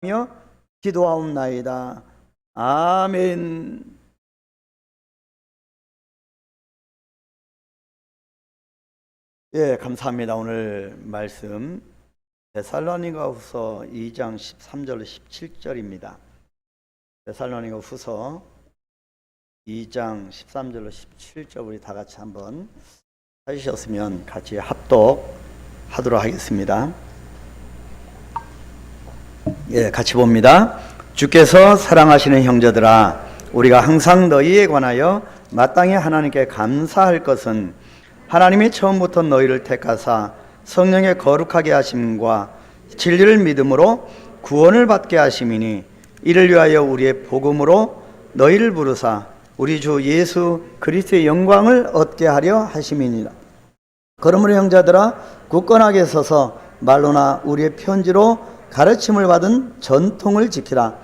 며 기도하옵나이다. 아멘. 예, 감사합니다. 오늘 말씀 데살로니가후서 2장 13절로 17절입니다. 데살로니가후서 2장 13절로 17절 우리 다 같이 한번 하셨으면 같이 합독하도록 하겠습니다. 예, 같이 봅니다. 주께서 사랑하시는 형제들아, 우리가 항상 너희에 관하여 마땅히 하나님께 감사할 것은 하나님이 처음부터 너희를 택하사 성령의 거룩하게 하심과 진리를 믿음으로 구원을 받게 하심이니, 이를 위하여 우리의 복음으로 너희를 부르사 우리 주 예수 그리스도의 영광을 얻게 하려 하심이니라. 그러므로 형제들아, 굳건하게 서서 말로나 우리의 편지로 가르침을 받은 전통을 지키라.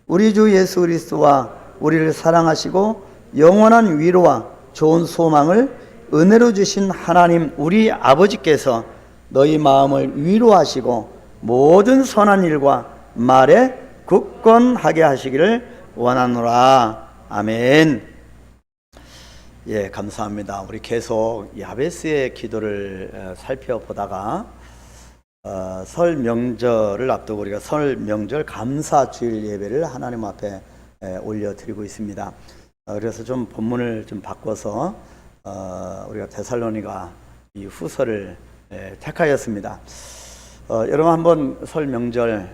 우리 주 예수 그리스도와 우리를 사랑하시고 영원한 위로와 좋은 소망을 은혜로 주신 하나님 우리 아버지께서 너희 마음을 위로하시고 모든 선한 일과 말에 굳건하게 하시기를 원하노라. 아멘. 예, 감사합니다. 우리 계속 야베스의 기도를 살펴보다가 설 명절을 앞두고 우리가 설 명절 감사 주일 예배를 하나님 앞에 올려드리고 있습니다. 그래서 좀 본문을 좀 바꿔서 우리가 데살로니가 이 후서를 택하였습니다. 여러분 한번 설 명절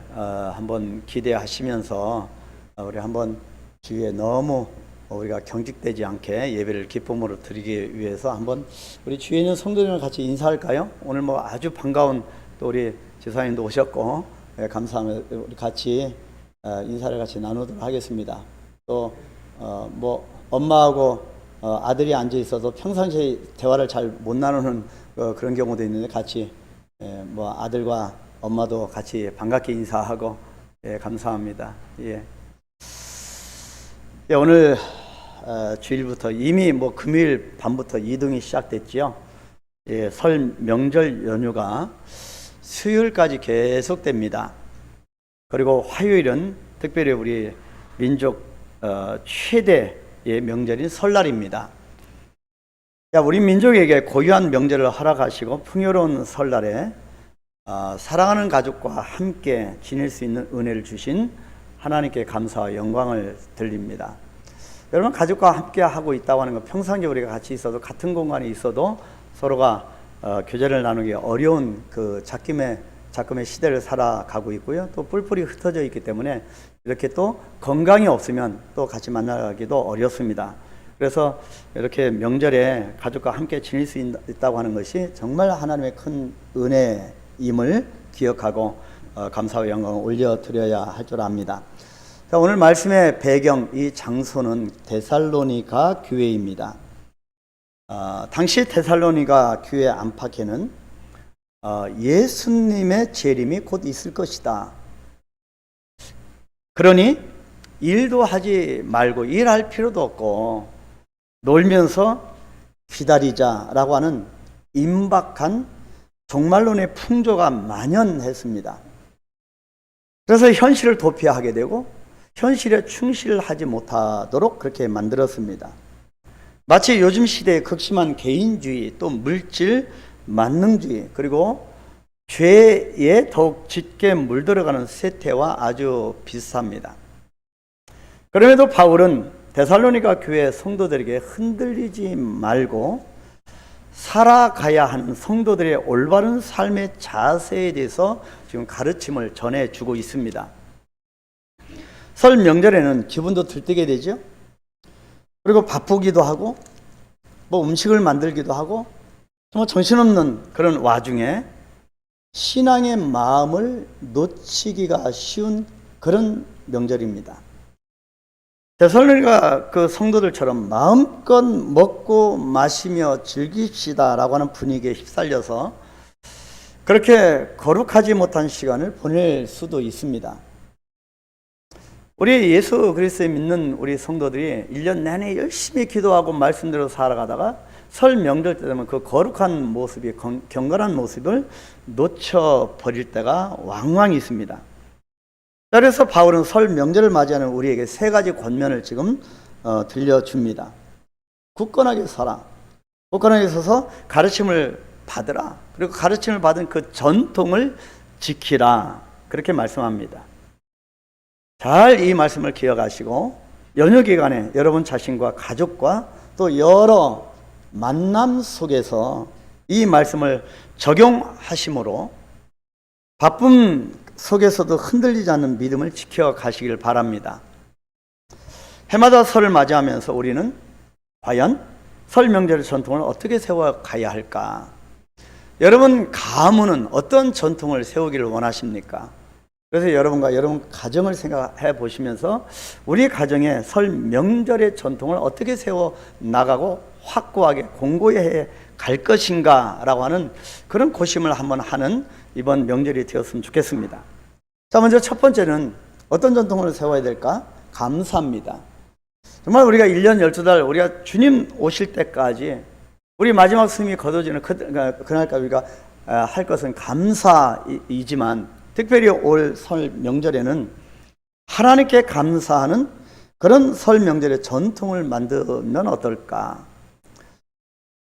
한번 기대하시면서 우리 한번 주위에 너무 우리가 경직되지 않게 예배를 기쁨으로 드리기 위해서 한번 우리 주위에 있는 성도들과 같이 인사할까요? 오늘 뭐 아주 반가운 또 우리 지사님도 오셨고 감사하며 우리 같이 인사를 같이 나누도록 하겠습니다. 또 뭐 엄마하고 아들이 앉아 있어서 평상시에 대화를 잘 못 나누는 그런 경우도 있는데 같이 뭐 아들과 엄마도 같이 반갑게 인사하고 감사합니다. 예, 오늘 주일부터 이미 뭐 금요일 밤부터 이동이 시작됐지요. 예, 설 명절 연휴가 수요일까지 계속됩니다. 그리고 화요일은 특별히 우리 민족 최대의 명절인 설날입니다. 우리 민족에게 고유한 명절을 허락하시고 풍요로운 설날에 사랑하는 가족과 함께 지낼 수 있는 은혜를 주신 하나님께 감사와 영광을 드립니다. 여러분, 가족과 함께 하고 있다고 하는 건 평상시에 우리가 같이 있어도 같은 공간에 있어도 서로가 교제를 나누기 어려운 그 작금의 시대를 살아가고 있고요. 또 뿔뿔이 흩어져 있기 때문에 이렇게 또 건강이 없으면 또 같이 만나기도 어렵습니다. 그래서 이렇게 명절에 가족과 함께 지낼 수 있다고 하는 것이 정말 하나님의 큰 은혜임을 기억하고 감사와 영광을 올려드려야 할 줄 압니다. 자, 오늘 말씀의 배경, 이 장소는 데살로니가 교회입니다. 당시 데살로니가 교회 안팎에는 예수님의 재림이 곧 있을 것이다. 그러니 일도 하지 말고 일할 필요도 없고 놀면서 기다리자라고 하는 임박한 종말론의 풍조가 만연했습니다. 그래서 현실을 도피하게 되고 현실에 충실하지 못하도록 그렇게 만들었습니다. 마치 요즘 시대의 극심한 개인주의, 또 물질, 만능주의, 그리고 죄에 더욱 짙게 물들어가는 쇠퇴와 아주 비슷합니다. 그럼에도 바울은 데살로니가 교회 성도들에게 흔들리지 말고 살아가야 하는 성도들의 올바른 삶의 자세에 대해서 지금 가르침을 전해주고 있습니다. 설 명절에는 기분도 들뜨게 되죠. 그리고 바쁘기도 하고 뭐 음식을 만들기도 하고 정말 정신없는 그런 와중에 신앙의 마음을 놓치기가 쉬운 그런 명절입니다. 데살로니가 그 성도들처럼 마음껏 먹고 마시며 즐깁시다라고 하는 분위기에 휩쓸려서 그렇게 거룩하지 못한 시간을 보낼 수도 있습니다. 우리 예수 그리스도에 믿는 우리 성도들이 1년 내내 열심히 기도하고 말씀대로 살아가다가 설 명절 때 되면 그 거룩한 모습이, 경건한 모습을 놓쳐버릴 때가 왕왕 있습니다. 그래서 바울은 설 명절을 맞이하는 우리에게 세 가지 권면을 지금 들려줍니다. 굳건하게 서라. 굳건하게 서서 가르침을 받으라. 그리고 가르침을 받은 그 전통을 지키라. 그렇게 말씀합니다. 잘 이 말씀을 기억하시고 연휴 기간에 여러분 자신과 가족과 또 여러 만남 속에서 이 말씀을 적용하심으로 바쁨 속에서도 흔들리지 않는 믿음을 지켜가시길 바랍니다. 해마다 설을 맞이하면서 우리는 과연 설 명절의 전통을 어떻게 세워가야 할까? 여러분 가문은 어떤 전통을 세우기를 원하십니까? 그래서 여러분과 여러분 가정을 생각해 보시면서 우리 가정의 설 명절의 전통을 어떻게 세워 나가고 확고하게 공고히 해 갈 것인가 라고 하는 그런 고심을 한번 하는 이번 명절이 되었으면 좋겠습니다. 자, 먼저 첫 번째는 어떤 전통을 세워야 될까? 감사입니다. 정말 우리가 1년 12달 우리가 주님 오실 때까지 우리 마지막 숨이 거둬지는 그날까지 우리가 할 것은 감사이지만 특별히 올 설 명절에는 하나님께 감사하는 그런 설 명절의 전통을 만들면 어떨까?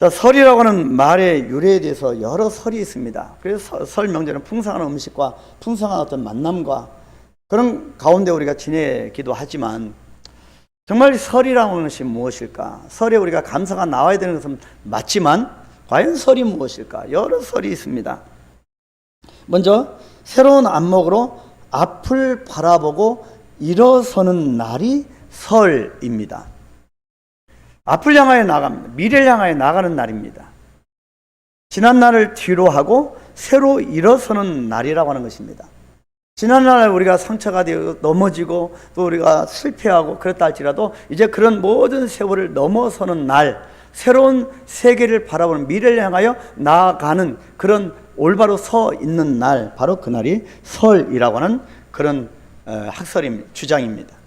설이라고 하는 말의 유래에 대해서 여러 설이 있습니다. 그래서 설 명절은 풍성한 음식과 풍성한 어떤 만남과 그런 가운데 우리가 지내기도 하지만 정말 설이라고 하는 것이 무엇일까? 설에 우리가 감사가 나와야 되는 것은 맞지만 과연 설이 무엇일까? 여러 설이 있습니다. 먼저 새로운 안목으로 앞을 바라보고 일어서는 날이 설입니다. 앞을 향하여 나갑니다. 미래를 향하여 나가는 날입니다. 지난 날을 뒤로 하고 새로 일어서는 날이라고 하는 것입니다. 지난 날 우리가 상처가 되어 넘어지고 또 우리가 실패하고 그랬다 할지라도 이제 그런 모든 세월을 넘어서는 날, 새로운 세계를 바라보는 미래를 향하여 나아가는 그런 올바로 서 있는 날, 바로 그날이 설이라고 하는 그런 주장입니다.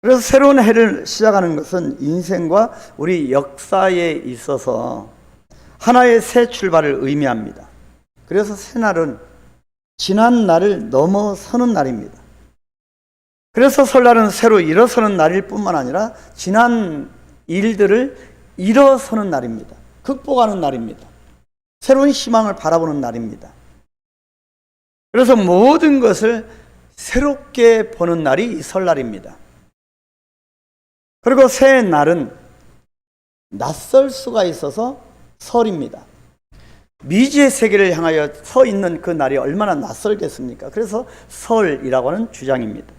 그래서 새로운 해를 시작하는 것은 인생과 우리 역사에 있어서 하나의 새 출발을 의미합니다. 그래서 새날은 지난 날을 넘어서는 날입니다. 그래서 설날은 새로 일어서는 날일 뿐만 아니라 지난 일들을 일어서는 날입니다. 극복하는 날입니다. 새로운 희망을 바라보는 날입니다. 그래서 모든 것을 새롭게 보는 날이 이 설날입니다. 그리고 새 날은 낯설 수가 있어서 설입니다. 미지의 세계를 향하여 서 있는 그 날이 얼마나 낯설겠습니까? 그래서 설이라고 하는 주장입니다.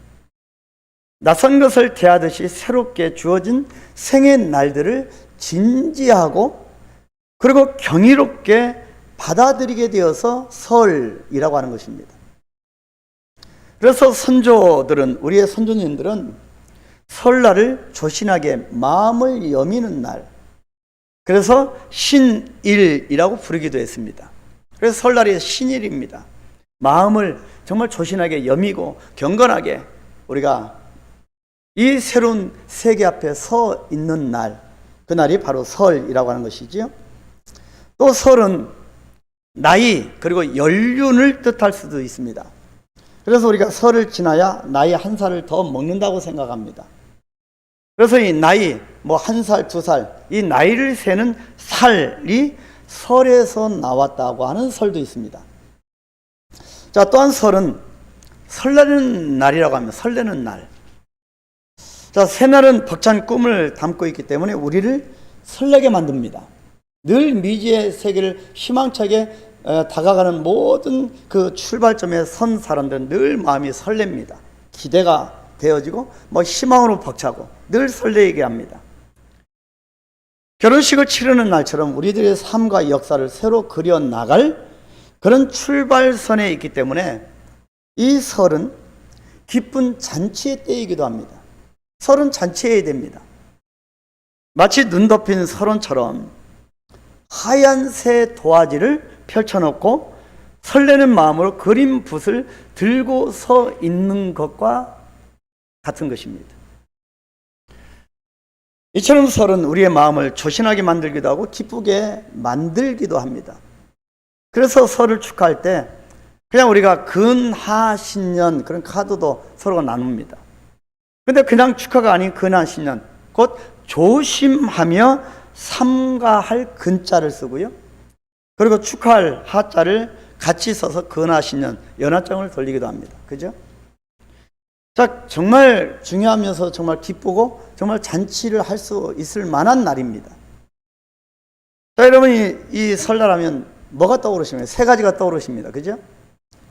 낯선 것을 대하듯이 새롭게 주어진 생의 날들을 진지하고 그리고 경이롭게 받아들이게 되어서 설이라고 하는 것입니다. 그래서 우리의 선조님들은 설날을 조신하게 마음을 여미는 날, 그래서 신일이라고 부르기도 했습니다. 그래서 설날이 신일입니다. 마음을 정말 조신하게 여미고 경건하게 우리가 이 새로운 세계 앞에 서 있는 날, 그날이 바로 설이라고 하는 것이지요. 또 설은 나이 그리고 연륜을 뜻할 수도 있습니다. 그래서 우리가 설을 지나야 나이 한 살을 더 먹는다고 생각합니다. 그래서 이 나이, 한 살, 두 살, 이 나이를 세는 살이 설에서 나왔다고 하는 설도 있습니다. 자, 또한 설은 설레는 날이라고 합니다. 설레는 날. 자, 새날은 벅찬 꿈을 담고 있기 때문에 우리를 설레게 만듭니다. 늘 미지의 세계를 희망차게 다가가는 모든 그 출발점에 선 사람들은 늘 마음이 설렙니다. 기대가 되어지고 희망으로 벅차고 늘 설레게 합니다. 결혼식을 치르는 날처럼 우리들의 삶과 역사를 새로 그려나갈 그런 출발선에 있기 때문에 이 설은 기쁜 잔치의 때이기도 합니다. 설은 잔치해야 됩니다. 마치 눈 덮인 설원처럼 하얀 새 도화지를 펼쳐놓고 설레는 마음으로 그림 붓을 들고 서 있는 것과 같은 것입니다. 이처럼 설은 우리의 마음을 조신하게 만들기도 하고 기쁘게 만들기도 합니다. 그래서 설을 축하할 때 그냥 우리가 근하신년 그런 카드도 서로가 나눕니다. 근데 그냥 축하가 아닌 근하신년, 곧 조심하며 삼가할 근자를 쓰고요. 그리고 축하할 하자를 같이 써서 근하신년, 연하장을 돌리기도 합니다. 그죠? 자, 정말 중요하면서 정말 기쁘고 정말 잔치를 할 수 있을 만한 날입니다. 자, 여러분이 이 설날 하면 뭐가 떠오르십니까? 세 가지가 떠오르십니다. 그죠?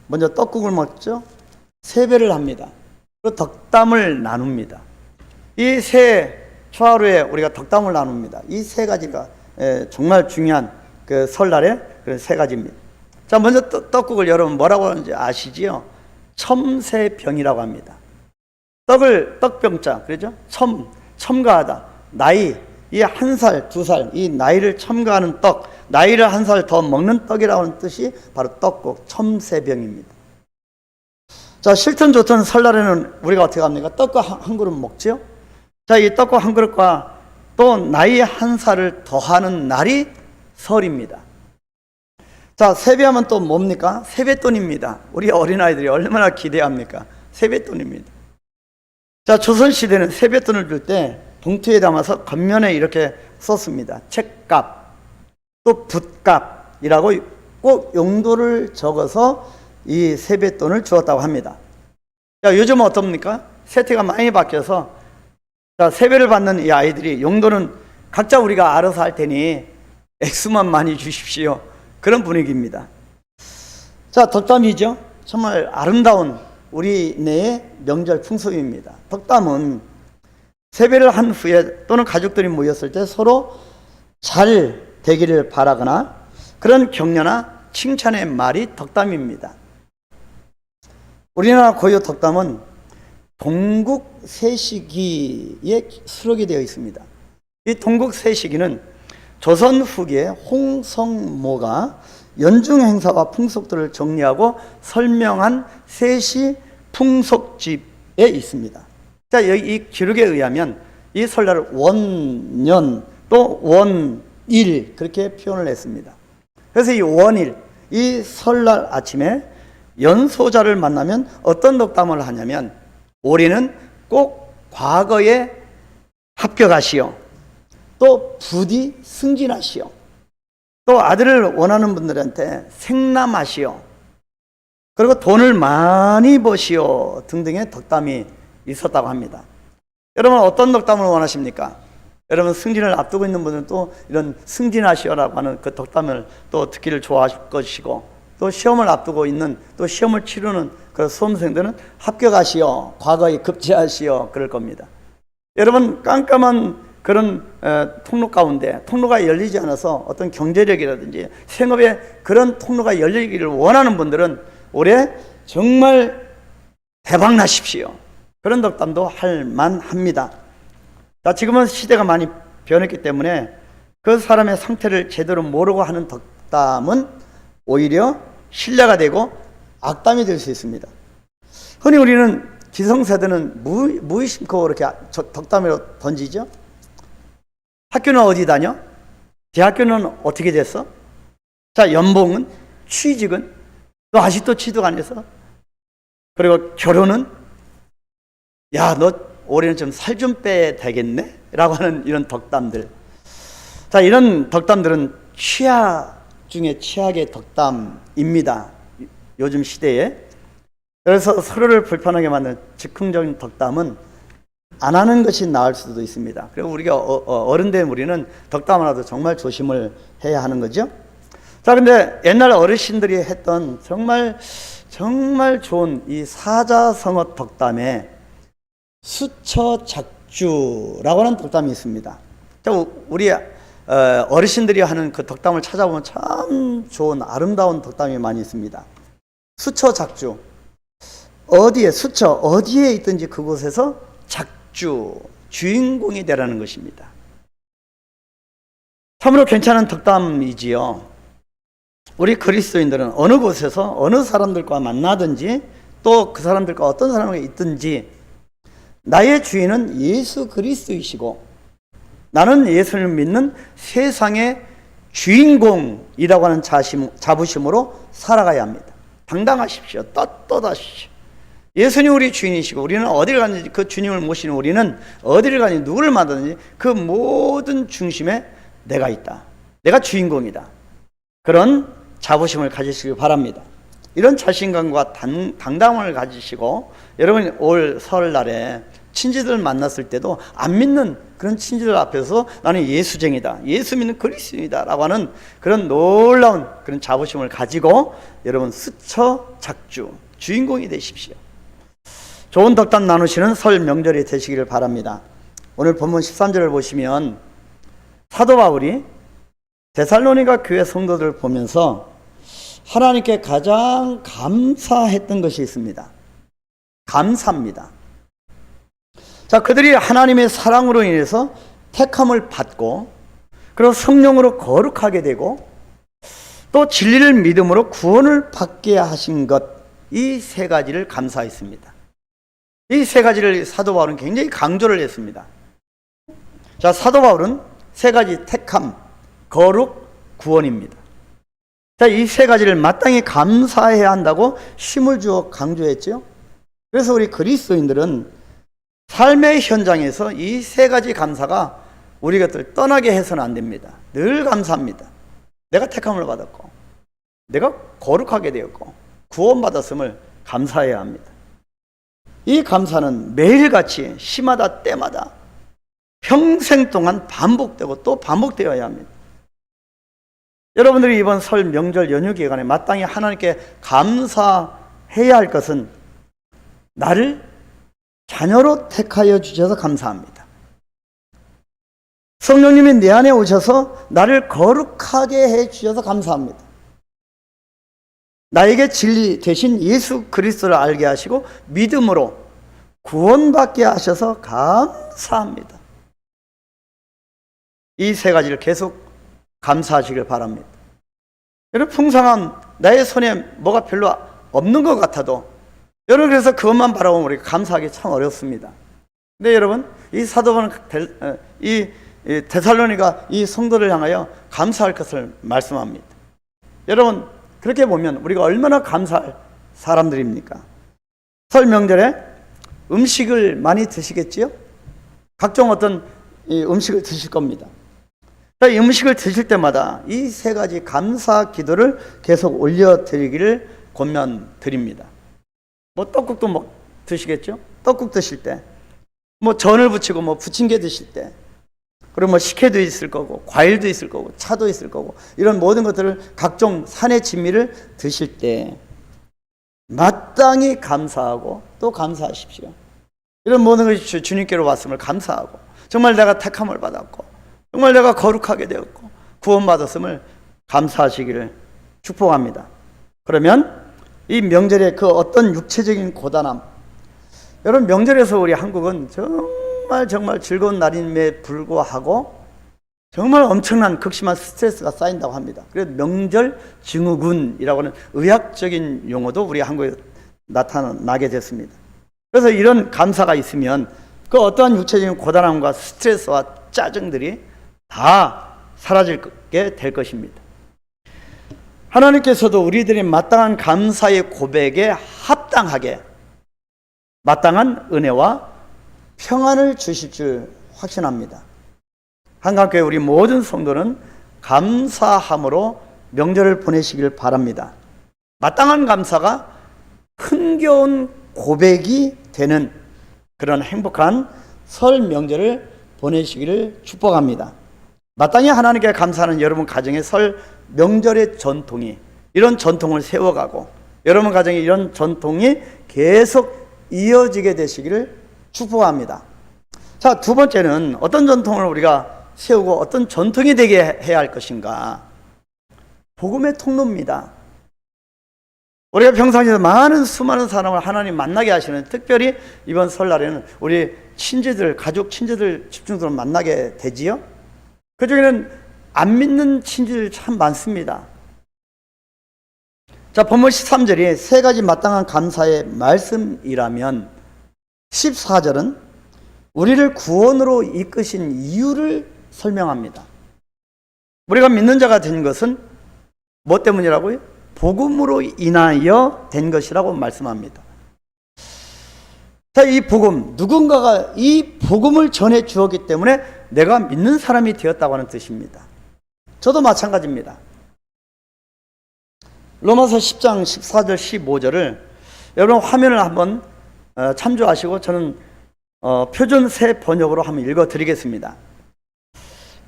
먼저 떡국을 먹죠. 세배를 합니다. 그리고 덕담을 나눕니다. 이 세 초하루에 우리가 덕담을 나눕니다. 이 세 가지가 정말 중요한 그 설날의 그런 세 가지입니다. 자, 먼저 떡국을 여러분 뭐라고 하는지 아시지요? 첨세병이라고 합니다. 떡병자, 그러죠? 첨가하다. 나이, 이 한 살, 두 살, 이 나이를 첨가하는 떡, 나이를 한 살 더 먹는 떡이라고 하는 뜻이 바로 떡국, 첨세병입니다. 자, 싫든 좋든 설날에는 우리가 어떻게 합니까? 떡과 한 그릇 먹죠? 자, 이 떡과 한 그릇과 또 나이 한 살을 더하는 날이 설입니다. 자, 세배하면 또 뭡니까? 세뱃돈입니다. 우리 어린아이들이 얼마나 기대합니까? 세뱃돈입니다. 자, 조선시대는 세뱃돈을 줄 때 봉투에 담아서 겉면에 이렇게 썼습니다. 책값, 또 붓값이라고 꼭 용도를 적어서 이 세뱃돈을 주었다고 합니다. 자, 요즘은 어떻습니까? 세태가 많이 바뀌어서 자, 세배를 받는 이 아이들이 용도는 각자 우리가 알아서 할 테니 액수만 많이 주십시오. 그런 분위기입니다. 자, 덕담이죠. 정말 아름다운 우리네의 명절 풍습입니다. 덕담은 세배를 한 후에 또는 가족들이 모였을 때 서로 잘 되기를 바라거나 그런 격려나 칭찬의 말이 덕담입니다. 우리나라 고유 덕담은 동국세시기에 수록이 되어 있습니다. 이 동국세시기는 조선 후기에 홍성모가 연중 행사와 풍속들을 정리하고 설명한 세시 풍속집에 있습니다. 자, 이 기록에 의하면 이 설날을 원년 또 원일 그렇게 표현을 했습니다. 그래서 이 원일, 이 설날 아침에 연소자를 만나면 어떤 덕담을 하냐면 올해는 꼭 과거에 합격하시오. 또 부디 승진하시오. 또 아들을 원하는 분들한테 생남하시오. 그리고 돈을 많이 버시오 등등의 덕담이 있었다고 합니다. 여러분 어떤 덕담을 원하십니까? 여러분 승진을 앞두고 있는 분들은 또 이런 승진하시오라고 하는 그 덕담을 또 듣기를 좋아하실 것이고 또 시험을 앞두고 있는 또 시험을 치르는 그 수험생들은 합격하시오, 과거에 급제하시오 그럴 겁니다. 여러분 깜깜한 그런 통로 가운데 통로가 열리지 않아서 어떤 경제력이라든지 생업에 그런 통로가 열리기를 원하는 분들은 올해 정말 대박 나십시오. 그런 덕담도 할 만합니다. 자, 지금은 시대가 많이 변했기 때문에 그 사람의 상태를 제대로 모르고 하는 덕담은 오히려 신뢰가 되고 악담이 될 수 있습니다. 흔히 우리는 기성세대는 무의식적으로 이렇게 덕담으로 던지죠. 학교는 어디 다녀? 대학교는 어떻게 됐어? 자, 연봉은? 취직은? 너 아직도 취득 안 했어? 그리고 결혼은? 야, 너 올해는 좀 살 좀 빼야 되겠네? 라고 하는 이런 덕담들. 자, 이런 덕담들은 최악 중에 최악의 덕담입니다. 요즘 시대에. 그래서 서로를 불편하게 만드는 즉흥적인 덕담은 안 하는 것이 나을 수도 있습니다. 그리고 우리가 어른된 우리는 덕담 하나도 정말 조심을 해야 하는 거죠. 자, 근데 옛날 어르신들이 했던 정말 좋은 이 사자성어 덕담에 수처작주라고 하는 덕담이 있습니다. 자, 우리 어르신들이 하는 그 덕담을 찾아보면 참 좋은 아름다운 덕담이 많이 있습니다. 수처작주. 어디에 있든지 그곳에서 작주, 주인공이 되라는 것입니다. 참으로 괜찮은 덕담이지요. 우리 그리스도인들은 어느 곳에서 어느 사람들과 만나든지 또 그 사람들과 어떤 사람과 있든지 나의 주인은 예수 그리스도이시고 나는 예수를 믿는 세상의 주인공이라고 하는 자부심으로 살아가야 합니다. 당당하십시오. 떳떳하십시오. 예수님 우리 주인이시고 우리는 어디를 가든지 그 주님을 모시는 우리는 어디를 가든지 누구를 만나든지 그 모든 중심에 내가 있다. 내가 주인공이다. 그런 자부심을 가지시길 바랍니다. 이런 자신감과 당당함을 가지시고 여러분 올 설날에 친지들 만났을 때도 안 믿는 그런 친지들 앞에서 나는 예수쟁이다, 예수 믿는 그리스도인이다 라고 하는 그런 놀라운 그런 자부심을 가지고 여러분 스쳐 작주 주인공이 되십시오. 좋은 덕담 나누시는 설 명절이 되시기를 바랍니다. 오늘 본문 13절을 보시면 사도 바울이 데살로니가 교회 성도들을 보면서 하나님께 가장 감사했던 것이 있습니다. 감사합니다. 자, 그들이 하나님의 사랑으로 인해서 택함을 받고 그리고 성령으로 거룩하게 되고 또 진리를 믿음으로 구원을 받게 하신 것, 이 세 가지를 감사했습니다. 이 세 가지를 사도 바울은 굉장히 강조를 했습니다. 자, 사도 바울은 세 가지 택함, 거룩, 구원입니다. 자, 이 세 가지를 마땅히 감사해야 한다고 힘을 주어 강조했죠. 그래서 우리 그리스도인들은 삶의 현장에서 이 세 가지 감사가 우리 곁을 떠나게 해서는 안 됩니다. 늘 감사합니다. 내가 택함을 받았고 내가 거룩하게 되었고 구원받았음을 감사해야 합니다. 이 감사는 매일같이 시마다 때마다 평생 동안 반복되고 또 반복되어야 합니다. 여러분들이 이번 설 명절 연휴 기간에 마땅히 하나님께 감사해야 할 것은 나를 자녀로 택하여 주셔서 감사합니다. 성령님이 내 안에 오셔서 나를 거룩하게 해 주셔서 감사합니다. 나에게 진리 대신 예수 그리스도를 알게 하시고 믿음으로 구원받게 하셔서 감사합니다. 이 세 가지를 계속 감사하시길 바랍니다. 여러분, 풍성한 나의 손에 뭐가 별로 없는 것 같아도 여러분 그래서 그것만 바라보면 우리가 감사하기 참 어렵습니다. 근데 여러분, 이 사도는 이 데살로니가 이 성도를 향하여 감사할 것을 말씀합니다. 여러분, 그렇게 보면 우리가 얼마나 감사할 사람들입니까? 설 명절에 음식을 많이 드시겠지요? 각종 어떤 음식을 드실 겁니다. 이 음식을 드실 때마다 이 세 가지 감사 기도를 계속 올려드리기를 권면드립니다. 뭐 떡국도 드시겠죠? 떡국 드실 때, 뭐 전을 부치고 뭐 부침개 드실 때, 그리고 뭐 식혜도 있을 거고 과일도 있을 거고 차도 있을 거고 이런 모든 것들을 각종 산의 진미를 드실 때 마땅히 감사하고 또 감사하십시오. 이런 모든 것이 주님께로 왔음을 감사하고 정말 내가 택함을 받았고 정말 내가 거룩하게 되었고 구원받았음을 감사하시기를 축복합니다. 그러면 이 명절의 그 어떤 육체적인 고단함, 여러분 명절에서 우리 한국은 정말 즐거운 날임에 불구하고 정말 엄청난 극심한 스트레스가 쌓인다고 합니다. 그래서 명절 증후군이라고 하는 의학적인 용어도 우리 한국에 나타나게 됐습니다. 그래서 이런 감사가 있으면 그 어떠한 육체적인 고단함과 스트레스와 짜증들이 다 사라지게 될 것입니다. 하나님께서도 우리들이 마땅한 감사의 고백에 합당하게 마땅한 은혜와 평안을 주실 줄 확신합니다. 한강교회 우리 모든 성도는 감사함으로 명절을 보내시길 바랍니다. 마땅한 감사가 흥겨운 고백이 되는 그런 행복한 설 명절을 보내시기를 축복합니다. 마땅히 하나님께 감사하는 여러분 가정의 설 명절의 전통이, 이런 전통을 세워가고 여러분 가정에 이런 전통이 계속 이어지게 되시기를 축복합니다. 자, 두 번째는 어떤 전통을 우리가 세우고 어떤 전통이 되게 해야 할 것인가? 복음의 통로입니다. 우리가 평상시에 많은 수많은 사람을 하나님 만나게 하시는, 특별히 이번 설날에는 우리 친지들, 가족 친지들 집중적으로 만나게 되지요. 그 중에는 안 믿는 친지들 참 많습니다. 자, 본문 13절이 세 가지 마땅한 감사의 말씀이라면 14절은 우리를 구원으로 이끄신 이유를 설명합니다. 우리가 믿는 자가 된 것은 뭐 때문이라고요? 복음으로 인하여 된 것이라고 말씀합니다. 자, 이 복음, 누군가가 이 복음을 전해 주었기 때문에 내가 믿는 사람이 되었다고 하는 뜻입니다. 저도 마찬가지입니다. 로마서 10장 14절 15절을 여러분 화면을 한번 참조하시고 저는 표준 새 번역으로 한번 읽어드리겠습니다.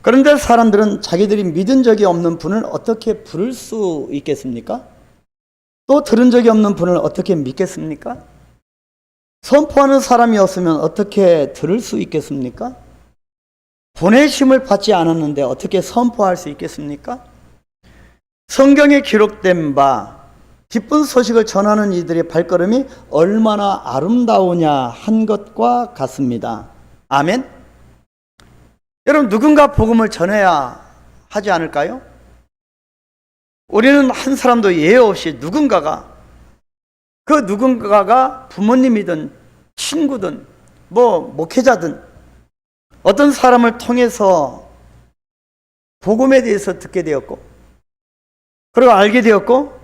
그런데 사람들은 자기들이 믿은 적이 없는 분을 어떻게 부를 수 있겠습니까? 또 들은 적이 없는 분을 어떻게 믿겠습니까? 선포하는 사람이 없으면 어떻게 들을 수 있겠습니까? 보내심을 받지 않았는데 어떻게 선포할 수 있겠습니까? 성경에 기록된 바 기쁜 소식을 전하는 이들의 발걸음이 얼마나 아름다우냐 한 것과 같습니다. 아멘. 여러분, 누군가 복음을 전해야 하지 않을까요? 우리는 한 사람도 예외 없이 그 누군가가 부모님이든 친구든 목회자든 어떤 사람을 통해서 복음에 대해서 듣게 되었고, 그리고 알게 되었고,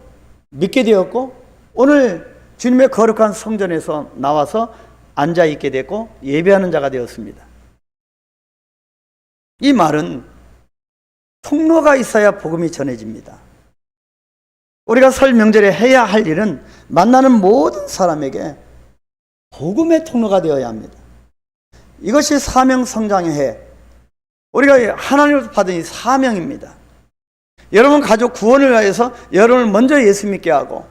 믿게 되었고, 오늘 주님의 거룩한 성전에서 나와서 앉아 있게 됐고 예배하는 자가 되었습니다. 이 말은 통로가 있어야 복음이 전해집니다. 우리가 설 명절에 해야 할 일은 만나는 모든 사람에게 복음의 통로가 되어야 합니다. 이것이 사명 성장의 해, 우리가 하나님으로부터 받은 이 사명입니다. 여러분 가족 구원을 위해서 여러분을 먼저 예수 믿게 하고,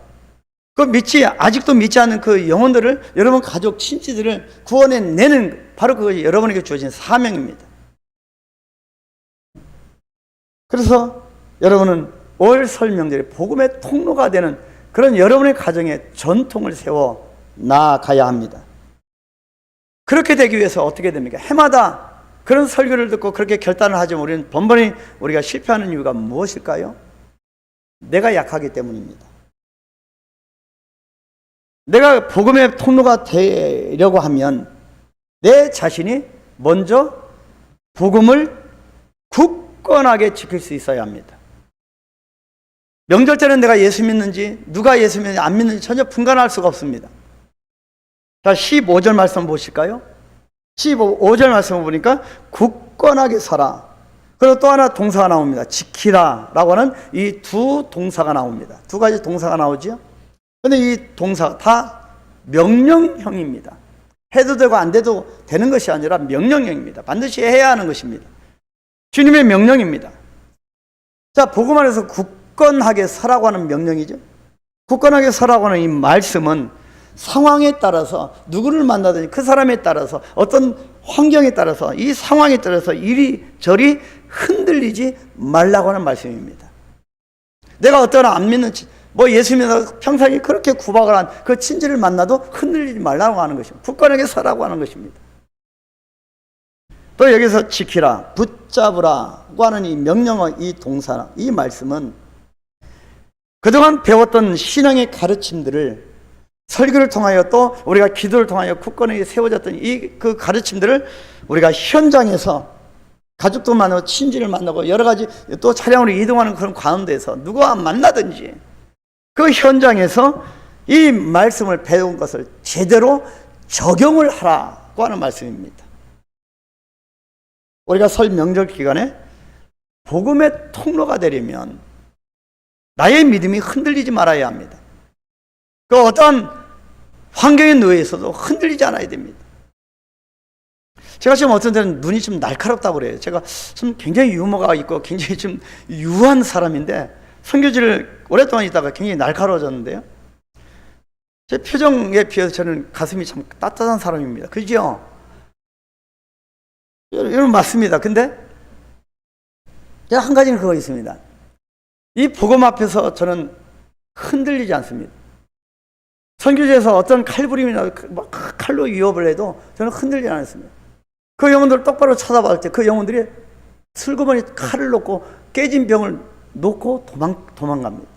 아직도 믿지 않는 그 영혼들을, 여러분 가족 친지들을 구원해 내는, 바로 그것이 여러분에게 주어진 사명입니다. 그래서 여러분은 올 설 명절에 복음의 통로가 되는 그런 여러분의 가정에 전통을 세워 나아가야 합니다. 그렇게 되기 위해서 어떻게 됩니까? 해마다 그런 설교를 듣고 그렇게 결단을 하지만 우리는 번번이 우리가 실패하는 이유가 무엇일까요? 내가 약하기 때문입니다. 내가 복음의 통로가 되려고 하면 내 자신이 먼저 복음을 굳건하게 지킬 수 있어야 합니다. 명절 때는 내가 예수 믿는지, 누가 예수 믿는지 안 믿는지 전혀 분간할 수가 없습니다. 자, 15절 말씀 보실까요? 15절 말씀을 보니까 굳건하게 살아. 그리고 또 하나 동사가 나옵니다. 지키라 라고 하는 이 두 동사가 나옵니다. 두 가지 동사가 나오죠. 그런데 이 동사가 다 명령형입니다. 해도 되고 안 돼도 되는 것이 아니라 명령형입니다. 반드시 해야 하는 것입니다. 주님의 명령입니다. 자, 복음 안에서 굳건하게 서라고 하는 명령이죠. 굳건하게 서라고 하는 이 말씀은 상황에 따라서, 누구를 만나든지 그 사람에 따라서, 어떤 환경에 따라서, 이 상황에 따라서 이리저리 흔들리지 말라고 하는 말씀입니다. 내가 어떤 안 믿는 예수 믿어서 평생에 그렇게 구박을 한 그 친지를 만나도 흔들리지 말라고 하는 것입니다. 굳건하게 서라고 하는 것입니다. 또 여기서 지키라, 붙잡으라고 하는 이 명령어, 이 동사, 이 말씀은 그동안 배웠던 신앙의 가르침들을 설교를 통하여 또 우리가 기도를 통하여 굳건하게 세워졌던 그 가르침들을 우리가 현장에서 가족도 만나고 친지를 만나고 여러 가지 또 차량으로 이동하는 그런 가운데서 누구와 만나든지 그 현장에서 이 말씀을 배운 것을 제대로 적용을 하라고 하는 말씀입니다. 우리가 설 명절 기간에 복음의 통로가 되려면 나의 믿음이 흔들리지 말아야 합니다. 그 어떠한 환경에 놓여 있어도 흔들리지 않아야 됩니다. 제가 지금 어떤 때는 눈이 좀 날카롭다고 그래요. 제가 좀 굉장히 유머가 있고 굉장히 좀 유한 사람인데 선교지를 오랫동안 있다가 굉장히 날카로워졌는데요. 제 표정에 비해서 저는 가슴이 참 따뜻한 사람입니다. 그죠? 여러분 맞습니다. 근데 제가 한 가지는 그거 있습니다. 이 복음 앞에서 저는 흔들리지 않습니다. 선교지에서 어떤 칼부림이나 칼로 위협을 해도 저는 흔들리지 않았습니다. 그 영혼들을 똑바로 쳐다봤을 때 그 영혼들이 슬그머니 칼을 놓고 깨진 병을 놓고 도망갑니다.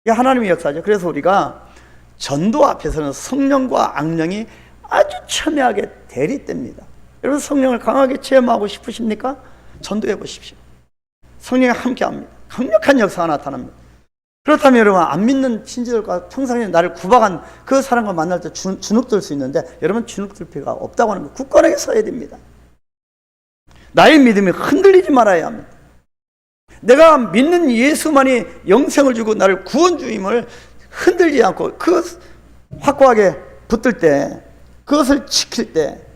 이게 하나님의 역사죠. 그래서 우리가 전도 앞에서는 성령과 악령이 아주 첨예하게 대립됩니다. 여러분 성령을 강하게 체험하고 싶으십니까? 전도해 보십시오. 성령이 함께합니다. 강력한 역사가 나타납니다. 그렇다면 여러분, 안 믿는 친지들과 평상시에 나를 구박한 그 사람과 만날 때 주눅들 수 있는데, 여러분 주눅들 필요가 없다고 하는 거 굳건하게 서야 됩니다. 나의 믿음이 흔들리지 말아야 합니다. 내가 믿는 예수만이 영생을 주고 나를 구원 주임을 흔들지 않고 그 확고하게 붙들 때, 그것을 지킬 때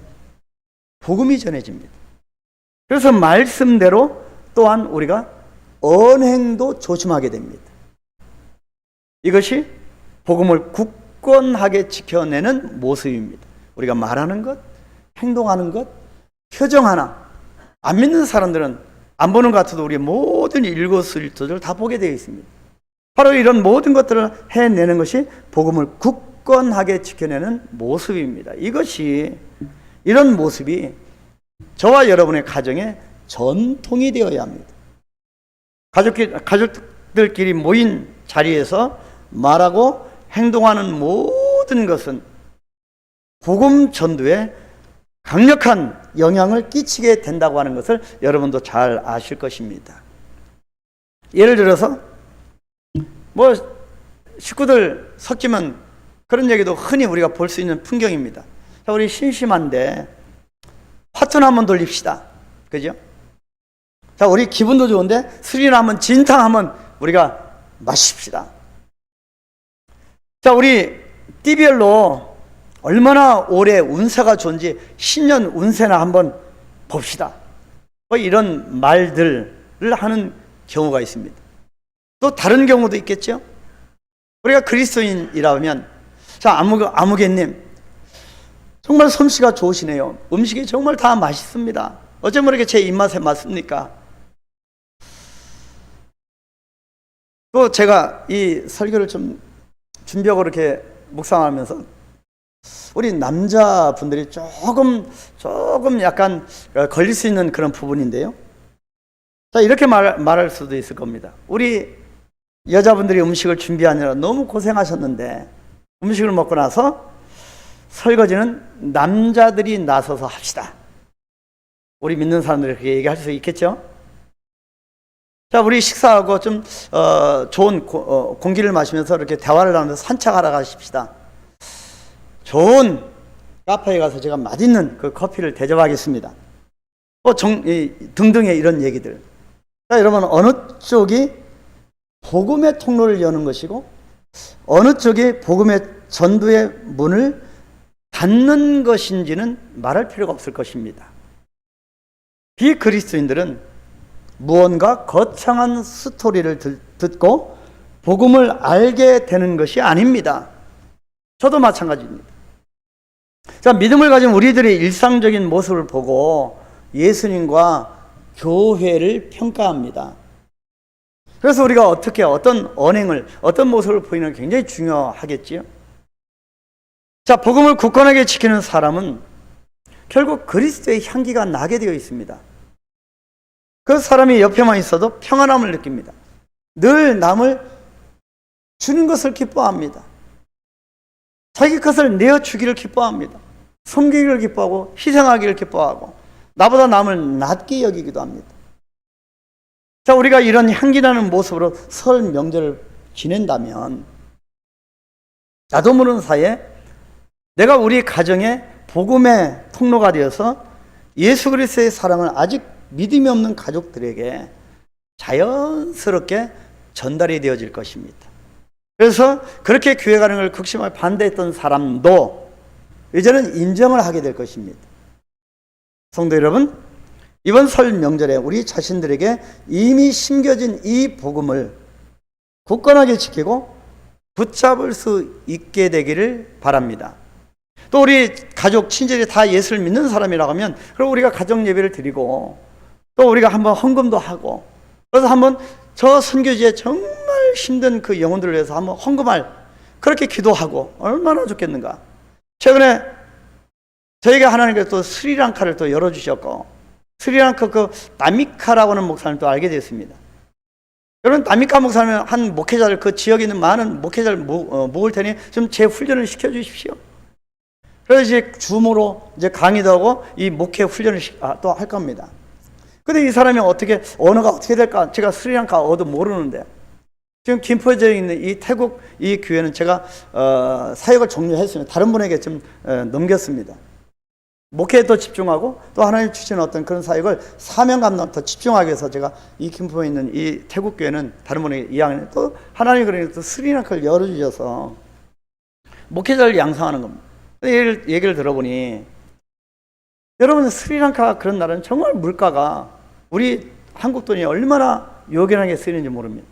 복음이 전해집니다. 그래서 말씀대로 또한 우리가 언행도 조심하게 됩니다. 이것이 복음을 굳건하게 지켜내는 모습입니다. 우리가 말하는 것, 행동하는 것, 표정 하나, 안 믿는 사람들은 안 보는 것 같아도 우리 모든 일거수일투족을 다 보게 되어 있습니다. 바로 이런 모든 것들을 해내는 것이 복음을 굳건하게 지켜내는 모습입니다. 이런 모습이 저와 여러분의 가정에 전통이 되어야 합니다. 가족들끼리 모인 자리에서 말하고 행동하는 모든 것은 복음 전도에 강력한 영향을 끼치게 된다고 하는 것을 여러분도 잘 아실 것입니다. 예를 들어서 식구들 섞이면 그런 얘기도 흔히 우리가 볼 수 있는 풍경입니다. 자, 우리 심심한데 화투나 한번 돌립시다. 그죠? 자, 우리 기분도 좋은데 술이나 한번 진탕 한번 우리가 마십시다. 자, 우리 띠별로 얼마나 오래 운세가 좋은지 10년 운세나 한번 봅시다. 이런 말들을 하는 경우가 있습니다. 또 다른 경우도 있겠죠. 우리가 그리스도인이라면, 자, 아무개님 정말 솜씨가 좋으시네요. 음식이 정말 다 맛있습니다. 어쩜 그렇게 제 입맛에 맞습니까? 또 제가 이 설교를 좀 준비하고 이렇게 묵상하면서 우리 남자분들이 조금 약간 걸릴 수 있는 그런 부분인데요. 자, 이렇게 말할 수도 있을 겁니다. 우리 여자분들이 음식을 준비하느라 너무 고생하셨는데 음식을 먹고 나서 설거지는 남자들이 나서서 합시다. 우리 믿는 사람들이 그렇게 얘기할 수 있겠죠? 자, 우리 식사하고 좀 좋은 공기를 마시면서 이렇게 대화를 나누면서 산책하러 가십시다. 좋은 카페에 가서 제가 맛있는 그 커피를 대접하겠습니다. 등등의 이런 얘기들. 자, 여러분, 어느 쪽이 복음의 통로를 여는 것이고 어느 쪽이 복음의 전도의 문을 닫는 것인지는 말할 필요가 없을 것입니다. 비그리스도인들은 무언가 거창한 스토리를 듣고 복음을 알게 되는 것이 아닙니다. 저도 마찬가지입니다. 자, 믿음을 가진 우리들의 일상적인 모습을 보고 예수님과 교회를 평가합니다. 그래서 우리가 어떤 언행을, 어떤 모습을 보이는 게 굉장히 중요하겠지요. 자, 복음을 굳건하게 지키는 사람은 결국 그리스도의 향기가 나게 되어 있습니다. 그 사람이 옆에만 있어도 평안함을 느낍니다. 늘 남을 주는 것을 기뻐합니다. 자기 것을 내어주기를 기뻐합니다. 섬기기를 기뻐하고 희생하기를 기뻐하고 나보다 남을 낮게 여기기도 합니다. 자, 우리가 이런 향기나는 모습으로 설 명절을 지낸다면 나도 모르는 사이에 내가 우리 가정의 복음의 통로가 되어서 예수 그리스도의 사랑을 아직 믿음이 없는 가족들에게 자연스럽게 전달이 되어질 것입니다. 그래서 그렇게 교회 가는 걸 극심하게 반대했던 사람도 이제는 인정을 하게 될 것입니다. 성도 여러분, 이번 설 명절에 우리 자신들에게 이미 심겨진 이 복음을 굳건하게 지키고 붙잡을 수 있게 되기를 바랍니다. 또 우리 가족, 친절이 다 예수를 믿는 사람이라고 하면 그럼 우리가 가정 예배를 드리고 또 우리가 한번 헌금도 하고 그래서 한번 저 선교지에 정말 힘든 그 영혼들을 위해서 한번 헌금할 그렇게 기도하고 얼마나 좋겠는가. 최근에 저희가 하나님께서 또 스리랑카를 또 열어주셨고 스리랑카 그 나미카라고 하는 목사님을 또 알게 됐습니다. 여러분, 나미카 목사님은 한 목회자를 그 지역에 있는 많은 목회자를 모을 테니 좀 재훈련을 시켜주십시오. 그래서 이제 줌으로 이제 강의도 하고 이 목회 훈련을 또 할 겁니다. 근데 이 사람이 언어가 어떻게 될까? 제가 스리랑카 어도 모르는데 지금 김포에 있는 이 태국 이 교회는 제가 사역을 종료했습니다. 다른 분에게 좀 넘겼습니다. 목회에 더 집중하고 또 하나님 주신 어떤 그런 사역을 사명 감당 더 집중하기 위해서 제가 이 김포에 있는 이 태국 교회는 다른 분에게 이양을 또 하나님이 그러니까 또 스리랑카를 열어주셔서 목회자를 양성하는 겁니다. 얘기를 들어보니 여러분 스리랑카 그런 나라는 정말 물가가 우리 한국 돈이 얼마나 요긴하게 쓰이는지 모릅니다.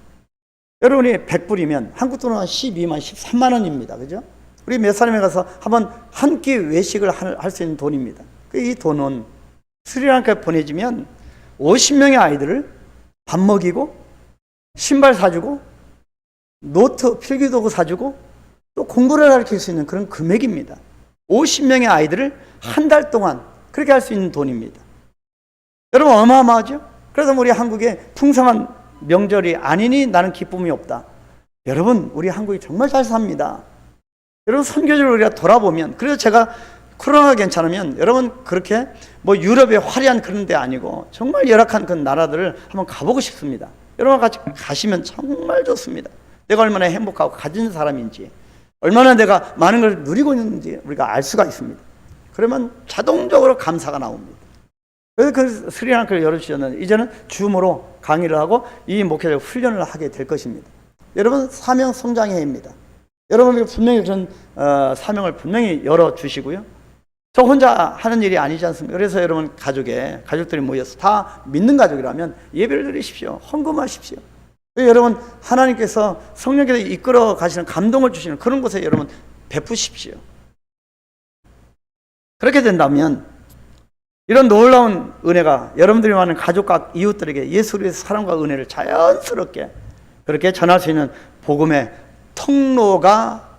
여러분이 100불이면 한국 돈은 한 12만 13만 원입니다. 그죠? 우리 몇 사람에 가서 한번 한 끼 외식을 할 수 있는 돈입니다. 이 돈은 스리랑카에 보내주면 50명의 아이들을 밥 먹이고 신발 사주고 노트 필기도구 사주고 또 공부를 가르칠 수 있는 그런 금액입니다. 50명의 아이들을 한 달 동안 그렇게 할 수 있는 돈입니다. 여러분 어마어마하죠? 그래서 우리 한국에 풍성한 명절이 아니니 나는 기쁨이 없다. 여러분 우리 한국이 정말 잘 삽니다. 여러분 선교지를 우리가 돌아보면 그래서 제가 코로나가 괜찮으면 여러분 그렇게 뭐 유럽의 화려한 그런 데 아니고 정말 열악한 그 나라들을 한번 가보고 싶습니다. 여러분 같이 가시면 정말 좋습니다. 내가 얼마나 행복하고 가진 사람인지 얼마나 내가 많은 걸 누리고 있는지 우리가 알 수가 있습니다. 그러면 자동적으로 감사가 나옵니다. 그래서 그 스리랑카를 열어주셨는데 이제는 줌으로 강의를 하고 이 목회자 훈련을 하게 될 것입니다. 여러분 사명 성장의 해입니다. 여러분 분명히 그런 사명을 분명히 열어주시고요. 저 혼자 하는 일이 아니지 않습니까? 그래서 여러분 가족들이 모여서 다 믿는 가족이라면 예배를 드리십시오. 헌금하십시오. 여러분 하나님께서 성령께서 이끌어 가시는 감동을 주시는 그런 곳에 여러분 베푸십시오. 그렇게 된다면 이런 놀라운 은혜가 여러분들이 많은 가족과 이웃들에게 예수 그리스도의 사랑과 은혜를 자연스럽게 그렇게 전할 수 있는 복음의 통로가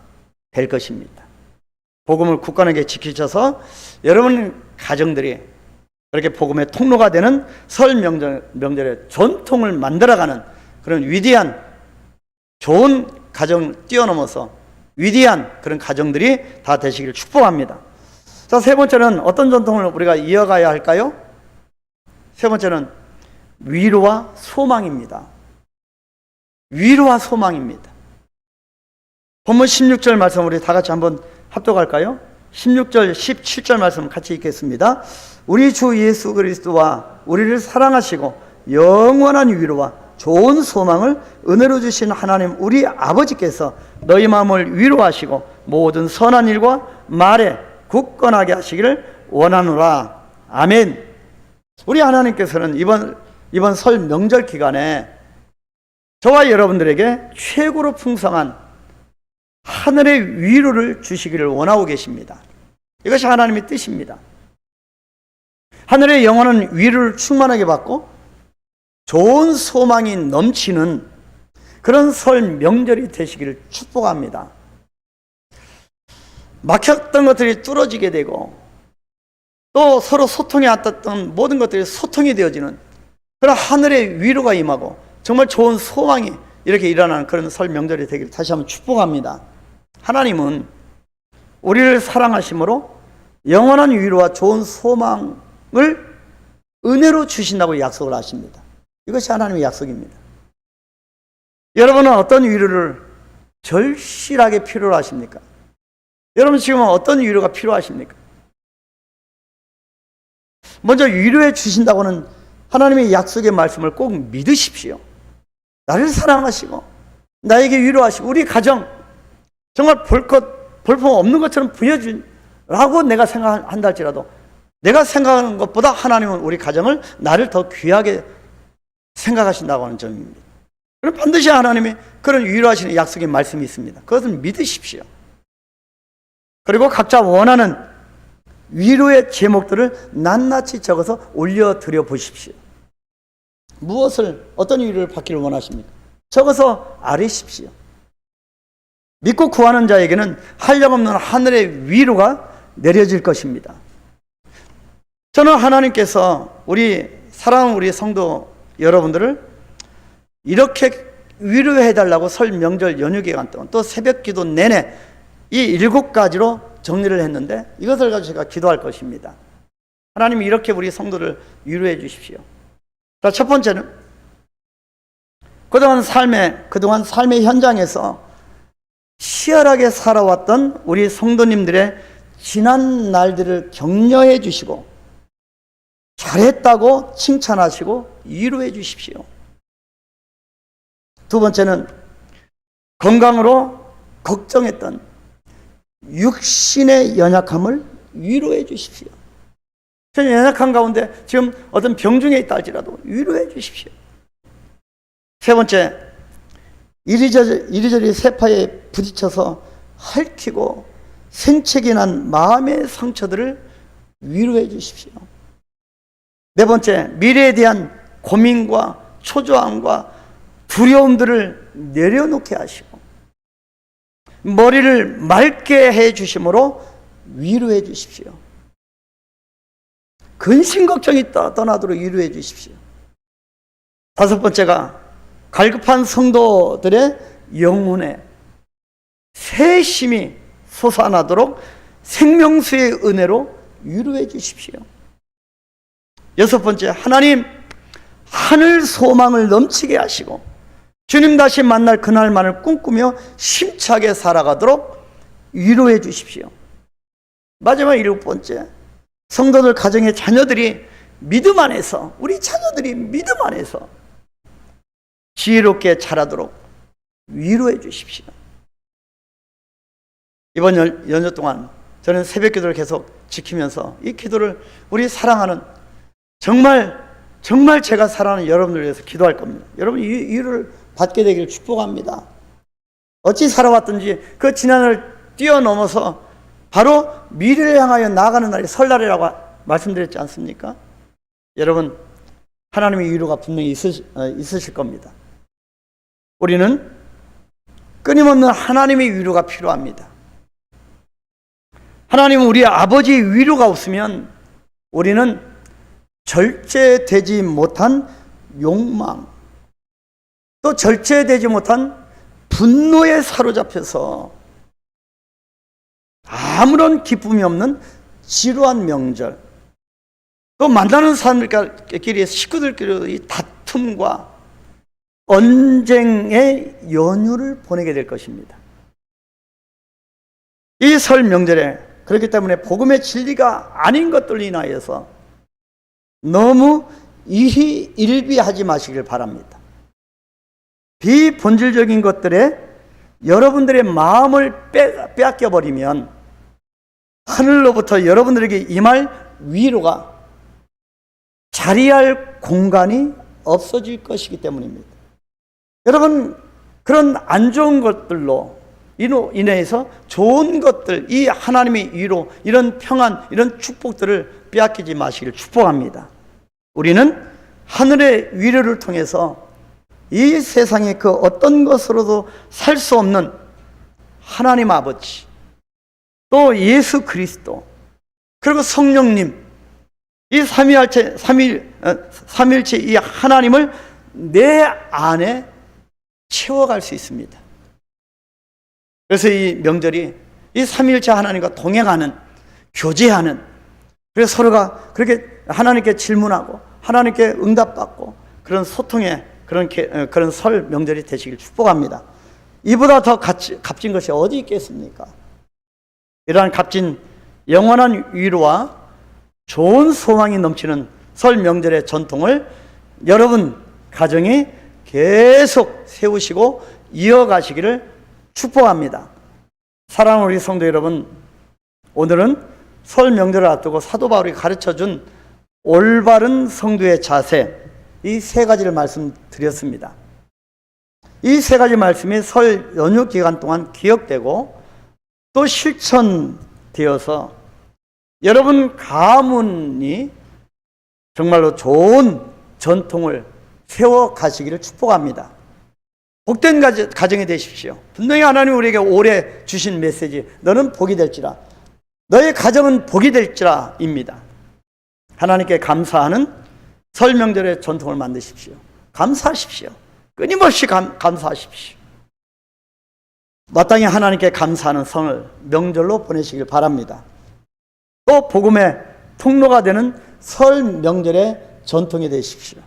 될 것입니다. 복음을 굳건하게 지키셔서 여러분 가정들이 그렇게 복음의 통로가 되는 설 명절의 전통을 만들어가는 그런 위대한 좋은 가정 뛰어넘어서 위대한 그런 가정들이 다 되시기를 축복합니다. 자, 세 번째는 어떤 전통을 우리가 이어가야 할까요? 세 번째는 위로와 소망입니다. 위로와 소망입니다. 본문 16절 말씀 우리 다 같이 한번 합독할까요? 16절, 17절 말씀 같이 읽겠습니다. 우리 주 예수 그리스도와 우리를 사랑하시고 영원한 위로와 좋은 소망을 은혜로 주신 하나님 우리 아버지께서 너희 마음을 위로하시고 모든 선한 일과 말에 굳건하게 하시기를 원하노라. 아멘. 우리 하나님께서는 이번 설 명절 기간에 저와 여러분들에게 최고로 풍성한 하늘의 위로를 주시기를 원하고 계십니다. 이것이 하나님의 뜻입니다. 하늘의 영원한 위로를 충만하게 받고 좋은 소망이 넘치는 그런 설 명절이 되시기를 축복합니다. 막혔던 것들이 뚫어지게 되고 또 서로 소통이 안 됐던 모든 것들이 소통이 되어지는 그런 하늘의 위로가 임하고 정말 좋은 소망이 이렇게 일어나는 그런 설 명절이 되기를 다시 한번 축복합니다. 하나님은 우리를 사랑하심으로 영원한 위로와 좋은 소망을 은혜로 주신다고 약속을 하십니다. 이것이 하나님의 약속입니다. 여러분은 어떤 위로를 절실하게 필요로 하십니까? 여러분 지금 어떤 위로가 필요하십니까? 먼저 위로해 주신다고는 하나님의 약속의 말씀을 꼭 믿으십시오. 나를 사랑하시고 나에게 위로하시고 우리 가정 정말 볼품 없는 것처럼 부여주라고 내가 생각한다 할지라도 내가 생각하는 것보다 하나님은 우리 가정을 나를 더 귀하게 생각하신다고 하는 점입니다. 그럼 반드시 하나님이 그런 위로하시는 약속의 말씀이 있습니다. 그것을 믿으십시오. 그리고 각자 원하는 위로의 제목들을 낱낱이 적어서 올려드려 보십시오. 어떤 위로를 받기를 원하십니까? 적어서 아뢰십시오. 믿고 구하는 자에게는 한량없는 하늘의 위로가 내려질 것입니다. 저는 하나님께서 사랑하는 우리 성도 여러분들을 이렇게 위로해달라고 설 명절 연휴 기간 동안 또 새벽 기도 내내 이 7가지로 정리를 했는데 이것을 가지고 제가 기도할 것입니다. 하나님 이렇게 우리 성도를 위로해 주십시오. 자, 첫 번째는 그동안 삶의 현장에서 치열하게 살아왔던 우리 성도님들의 지난 날들을 격려해 주시고 잘했다고 칭찬하시고 위로해 주십시오. 두 번째는 건강으로 걱정했던 육신의 연약함을 위로해 주십시오. 저는 연약한 가운데 지금 어떤 병중에 있다 할지라도 위로해 주십시오. 세 번째, 이리저리 세파에 부딪혀서 핥히고 생채기 난 마음의 상처들을 위로해 주십시오. 네 번째, 미래에 대한 고민과 초조함과 두려움들을 내려놓게 하시고 머리를 맑게 해 주심으로 위로해 주십시오. 근심 걱정이 떠나도록 위로해 주십시오. 다섯 번째가 갈급한 성도들의 영혼에 새 힘이 솟아나도록 생명수의 은혜로 위로해 주십시오. 여섯 번째, 하나님 하늘 소망을 넘치게 하시고 주님 다시 만날 그날만을 꿈꾸며 힘차게 살아가도록 위로해 주십시오. 마지막 일곱 번째, 성도들 가정의 자녀들이 믿음 안에서, 우리 자녀들이 믿음 안에서 지혜롭게 자라도록 위로해 주십시오. 이번 연휴 동안 저는 새벽 기도를 계속 지키면서 이 기도를 우리 사랑하는 정말 제가 사랑하는 여러분들 위해서 기도할 겁니다. 여러분 이 위로를 받게 되기를 축복합니다. 어찌 살아왔든지 그 지난을 뛰어넘어서 바로 미래를 향하여 나아가는 날이 설날이라고 말씀드렸지 않습니까? 여러분 하나님의 위로가 분명히 있으실 겁니다. 우리는 끊임없는 하나님의 위로가 필요합니다. 하나님은 우리의 아버지의 위로가 없으면 우리는 절제되지 못한 욕망, 또 절제되지 못한 분노에 사로잡혀서 아무런 기쁨이 없는 지루한 명절, 또 만나는 사람들끼리 식구들끼리 다툼과 언쟁의 연휴를 보내게 될 것입니다. 이 설 명절에 그렇기 때문에 복음의 진리가 아닌 것들로 인하여서 너무 일희일비하지 마시길 바랍니다. 비본질적인 것들에 여러분들의 마음을 빼앗겨 버리면 하늘로부터 여러분들에게 임할 위로가 자리할 공간이 없어질 것이기 때문입니다. 여러분 그런 안 좋은 것들로 인해서 좋은 것들, 이 하나님의 위로, 이런 평안, 이런 축복들을 빼앗기지 마시길 축복합니다. 우리는 하늘의 위로를 통해서 이 세상의 그 어떤 것으로도 살 수 없는 하나님 아버지, 또 예수 그리스도, 그리고 성령님, 이 삼위일체 이 하나님을 내 안에 채워갈 수 있습니다. 그래서 이 명절이 이 삼위일체 하나님과 동행하는, 교제하는, 그래서 서로가 그렇게 하나님께 질문하고 하나님께 응답받고 그런 소통의 그런 설 명절이 되시길 축복합니다. 이보다 더 값진 것이 어디 있겠습니까? 이러한 값진 영원한 위로와 좋은 소망이 넘치는 설 명절의 전통을 여러분 가정이 계속 세우시고 이어가시기를 축복합니다. 사랑하는 우리 성도 여러분, 오늘은 설 명절을 앞두고 사도 바울이 가르쳐준 올바른 성도의 자세, 이 세 가지를 말씀드렸습니다. 이 세 가지 말씀이 설 연휴 기간 동안 기억되고 또 실천되어서 여러분 가문이 정말로 좋은 전통을 세워가시기를 축복합니다. 복된 가정이 되십시오. 분명히 하나님 우리에게 올해 주신 메시지, 너는 복이 될지라, 너의 가정은 복이 될지라 입니다. 하나님께 감사하는 설 명절의 전통을 만드십시오. 감사하십시오. 끊임없이 감사하십시오. 마땅히 하나님께 감사하는 성을 명절로 보내시길 바랍니다. 또 복음의 통로가 되는 설 명절의 전통이 되십시오.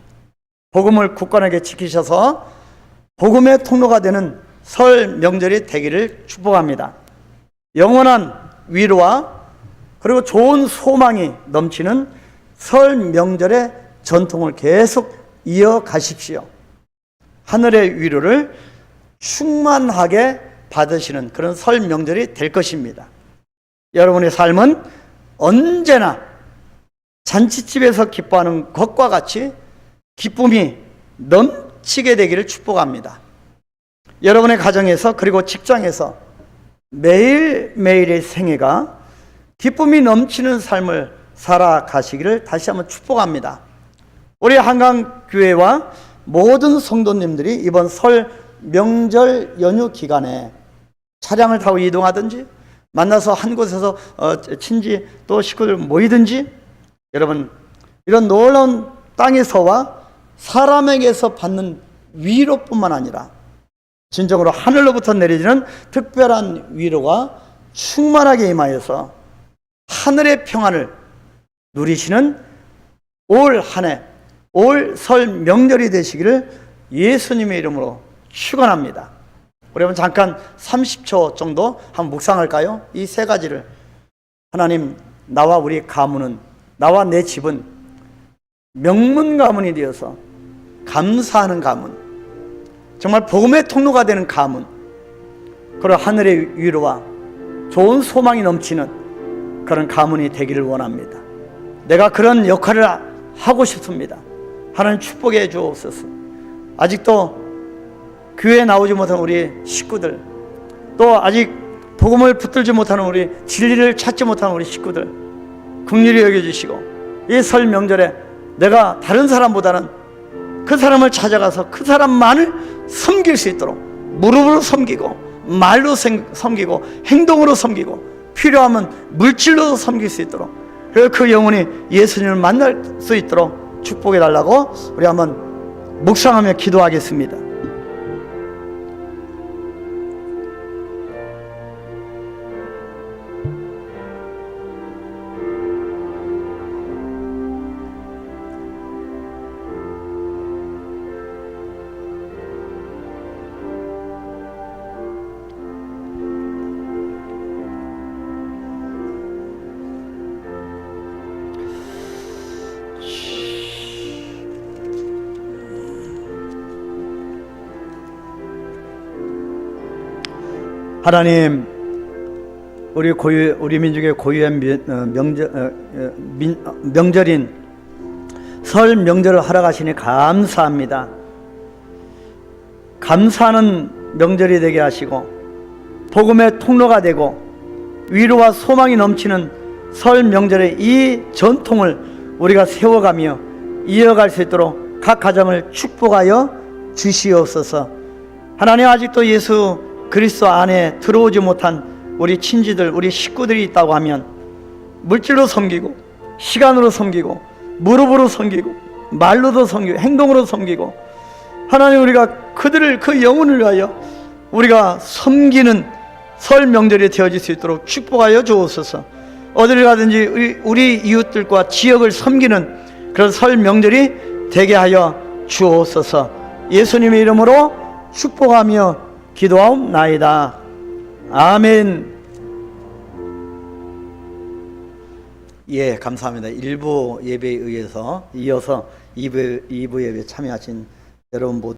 복음을 굳건하게 지키셔서 복음의 통로가 되는 설 명절이 되기를 축복합니다. 영원한 위로와 그리고 좋은 소망이 넘치는 설 명절의 전통을 계속 이어가십시오. 하늘의 위로를 충만하게 받으시는 그런 설 명절이 될 것입니다. 여러분의 삶은 언제나 잔치집에서 기뻐하는 것과 같이 기쁨이 넘치게 되기를 축복합니다. 여러분의 가정에서 그리고 직장에서 매일매일의 생애가 기쁨이 넘치는 삶을 살아가시기를 다시 한번 축복합니다. 우리 한강교회와 모든 성도님들이 이번 설 명절 연휴 기간에 차량을 타고 이동하든지 만나서 한 곳에서 친지 또 식구들 모이든지 여러분 이런 놀라운 땅에서와 사람에게서 받는 위로뿐만 아니라 진정으로 하늘로부터 내려지는 특별한 위로가 충만하게 임하여서 하늘의 평안을 누리시는 올 한 해, 올 설 명절이 되시기를 예수님의 이름으로 축원합니다. 우리 한번 잠깐 30초 정도 한번 묵상할까요? 이 세 가지를 하나님, 나와 우리 가문은, 나와 내 집은 명문 가문이 되어서 감사하는 가문, 정말 복음의 통로가 되는 가문, 그리고 하늘의 위로와 좋은 소망이 넘치는 그런 가문이 되기를 원합니다. 내가 그런 역할을 하고 싶습니다. 하나님 축복해 주옵소서. 아직도 교회에 나오지 못한 우리 식구들, 또 아직 복음을 붙들지 못하는 우리, 진리를 찾지 못하는 우리 식구들 긍휼히 여겨주시고, 이 설 명절에 내가 다른 사람보다는 그 사람을 찾아가서 그 사람만을 섬길 수 있도록 무릎으로 섬기고 말로 섬기고 행동으로 섬기고 필요하면 물질로도 섬길 수 있도록, 그리고 그 영혼이 예수님을 만날 수 있도록 축복해 달라고 우리 한번 묵상하며 기도하겠습니다. 하나님, 우리 민족의 고유한 명절인 설 명절을 하러 가시니 감사합니다. 감사하는 명절이 되게 하시고 복음의 통로가 되고 위로와 소망이 넘치는 설 명절의 이 전통을 우리가 세워가며 이어갈 수 있도록 각 가정을 축복하여 주시옵소서. 하나님, 아직도 예수 그리스도 안에 들어오지 못한 우리 친지들, 우리 식구들이 있다고 하면 물질로 섬기고 시간으로 섬기고 무릎으로 섬기고 말로도 섬기고 행동으로 섬기고, 하나님, 우리가 그들을, 그 영혼을 위하여 우리가 섬기는 설 명절이 되어질 수 있도록 축복하여 주옵소서. 어디를 가든지 우리 이웃들과 지역을 섬기는 그런 설 명절이 되게 하여 주옵소서. 예수님의 이름으로 축복하며 기도하옵나이다. 아멘. 예, 감사합니다. 1부 예배에 의해서 이어서 2부 예배에 참여하신 여러분 모두